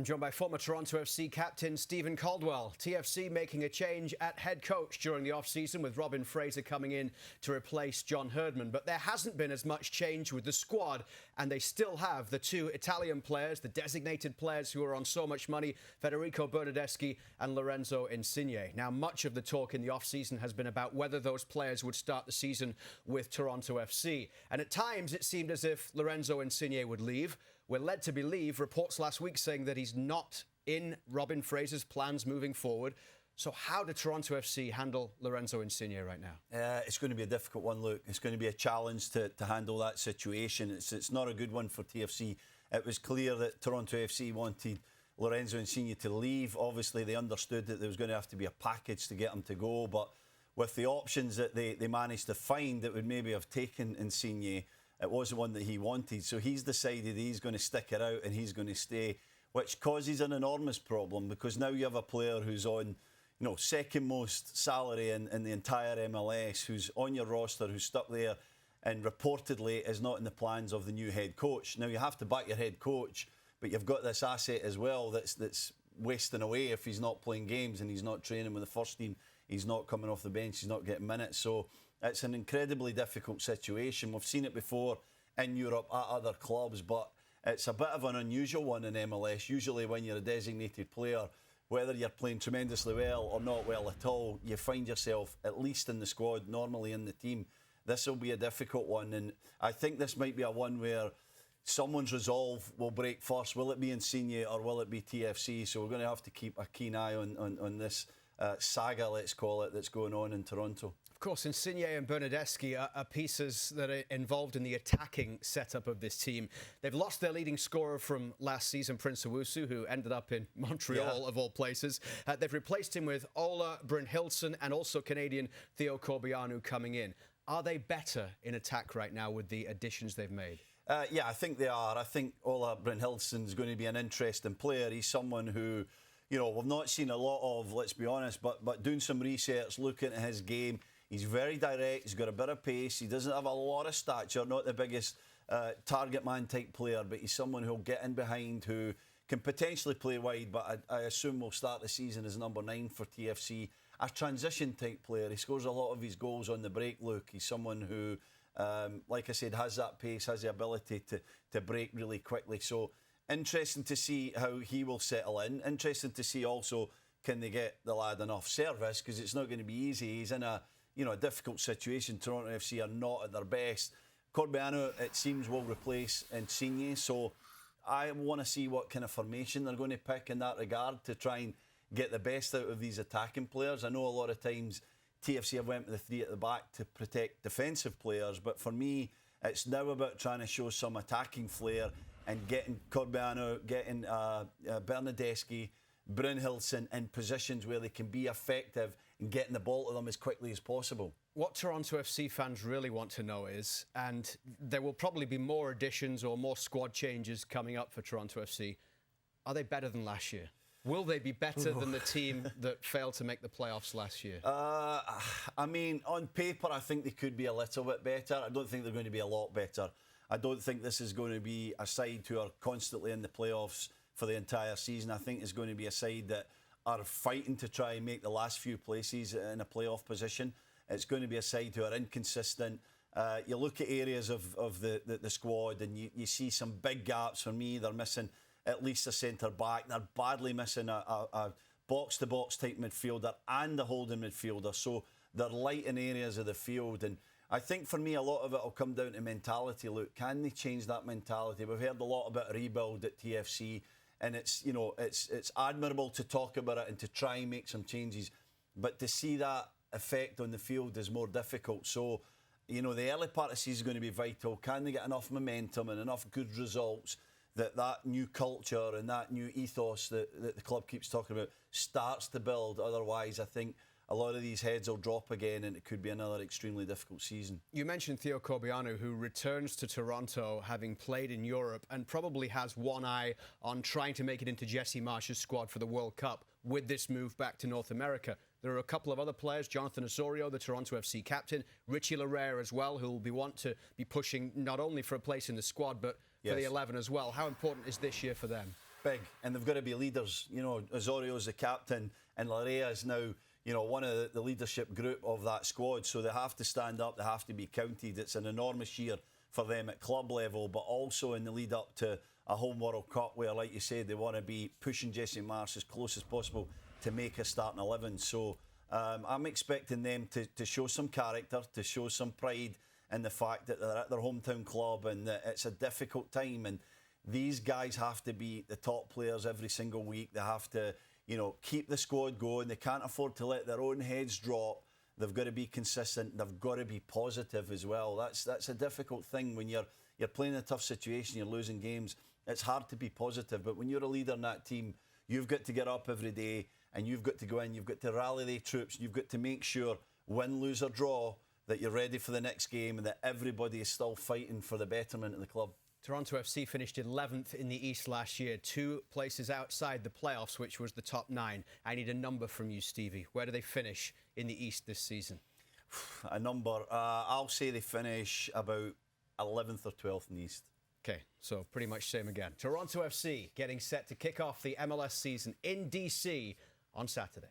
I'm joined by former Toronto FC captain Steven Caldwell. TFC making a change at head coach during the off-season with Robin Fraser coming in to replace John Herdman. But there hasn't been as much change with the squad, and they still have the two Italian players, the designated players who are on so much money, Federico Bernardeschi and Lorenzo Insigne. Now, much of the talk in the off-season has been about whether those players would start the season with Toronto FC. And at times, it seemed as if Lorenzo Insigne would leave. We're led to believe reports last week saying that he's not in Robin Fraser's plans moving forward. So how do Toronto FC handle Lorenzo Insigne right now? It's going to be a difficult one, Luke. It's going to be a challenge to handle that situation. It's not a good one for TFC. It was clear that Toronto FC wanted Lorenzo Insigne to leave. Obviously, they understood that there was going to have to be a package to get him to go. But with the options that they managed to find that would maybe have taken Insigne, it wasn't one that he wanted. So he's decided he's going to stick it out and he's going to stay, which causes an enormous problem because now you have a player who's on, second most salary in the entire MLS, who's on your roster, who's stuck there and reportedly is not in the plans of the new head coach. Now, you have to back your head coach, but you've got this asset as well that's wasting away if he's not playing games and he's not training with the first team. He's not coming off the bench. He's not getting minutes. So it's an incredibly difficult situation. We've seen it before in Europe at other clubs, but it's a bit of an unusual one in MLS. Usually when you're a designated player, whether you're playing tremendously well or not well at all, you find yourself at least in the squad, normally in the team. This will be a difficult one, and I think this might be a one where someone's resolve will break first. Will it be Insigne or will it be TFC? So we're going to have to keep a keen eye on this saga, let's call it, that's going on in Toronto. Of course, Insigne and Bernardeschi are pieces that are involved in the attacking setup of this team. They've lost their leading scorer from last season, Prince Owusu, who ended up in Montreal, of all places. They've replaced him with Ola Brynhildsen and also Canadian Theo Corbeanu coming in. Are they better in attack right now with the additions they've made? Yeah, I think they are. I think Ola Brynhildsen is going to be an interesting player. He's someone who, we've not seen a lot of, let's be honest, but doing some research, looking at his game, he's very direct, he's got a bit of pace, he doesn't have a lot of stature, not the biggest target man type player, but he's someone who'll get in behind, who can potentially play wide, but I assume will start the season as number 9 for TFC. A transition type player. He scores a lot of his goals on the break, Luke. He's someone who, like I said, has that pace, has the ability to break really quickly. So interesting to see how he will settle in. Interesting to see also, can they get the lad enough service, because it's not going to be easy. He's in a difficult situation. Toronto FC are not at their best. Corbeanu, it seems, will replace Insigne. So I want to see what kind of formation they're going to pick in that regard to try and get the best out of these attacking players. I know a lot of times TFC have went with the 3 at the back to protect defensive players, but for me, it's now about trying to show some attacking flair and getting Corbeanu, getting Bernardeschi, Brynhildsen in positions where they can be effective and getting the ball to them as quickly as possible. What Toronto FC fans really want to know is, and there will probably be more additions or more squad changes coming up for Toronto FC, are they better than last year? Will they be better than the team that failed to make the playoffs last year? I mean, on paper, I think they could be a little bit better. I don't think they're going to be a lot better. I don't think this is going to be a side who are constantly in the playoffs for the entire season. I think it's going to be a side that are fighting to try and make the last few places in a playoff position. It's going to be a side who are inconsistent. You look at areas of the squad and you see some big gaps. For me, they're missing at least a centre-back. They're badly missing a box-to-box type midfielder and a holding midfielder. So they're light in areas of the field. And I think for me, a lot of it will come down to mentality. Look, can they change that mentality? We've heard a lot about rebuild at TFC. And it's admirable to talk about it and to try and make some changes. But to see that effect on the field is more difficult. So, the early part of the season is going to be vital. Can they get enough momentum and enough good results that new culture and that new ethos that the club keeps talking about starts to build? Otherwise, I think a lot of these heads will drop again and it could be another extremely difficult season. You mentioned Theo Corbeanu, who returns to Toronto having played in Europe and probably has one eye on trying to make it into Jesse Marsch's squad for the World Cup with this move back to North America. There are a couple of other players, Jonathan Osorio, the Toronto FC captain, Richie Larrera as well, who will want to be pushing not only for a place in the squad but for the 11 as well. How important is this year for them? big, and they've got to be leaders. You know, Osorio's the captain, and Larea is now, you know, one of the leadership group of that squad. So they have to stand up, they have to be counted. It's an enormous year for them at club level, but also in the lead up to a home World Cup where, like you said, they want to be pushing Jesse Marsch as close as possible to make a starting 11. So I'm expecting them to show some character, to show some pride in the fact that they're at their hometown club and that it's a difficult time. And these guys have to be the top players every single week. They have to, you know, keep the squad going. They can't afford to let their own heads drop. They've got to be consistent. They've got to be positive as well. That's a difficult thing when you're playing in a tough situation, you're losing games. It's hard to be positive, but when you're a leader in that team, you've got to get up every day and you've got to go in, you've got to rally the troops, you've got to make sure, win, lose or draw, that you're ready for the next game and that everybody is still fighting for the betterment of the club. Toronto FC finished 11th in the East last year, 2 places outside the playoffs, which was the top 9. I need a number from you, Stevie. Where do they finish in the East this season? A number, I'll say they finish about 11th or 12th in the East. OK, so pretty much same again. Toronto FC getting set to kick off the MLS season in DC on Saturday.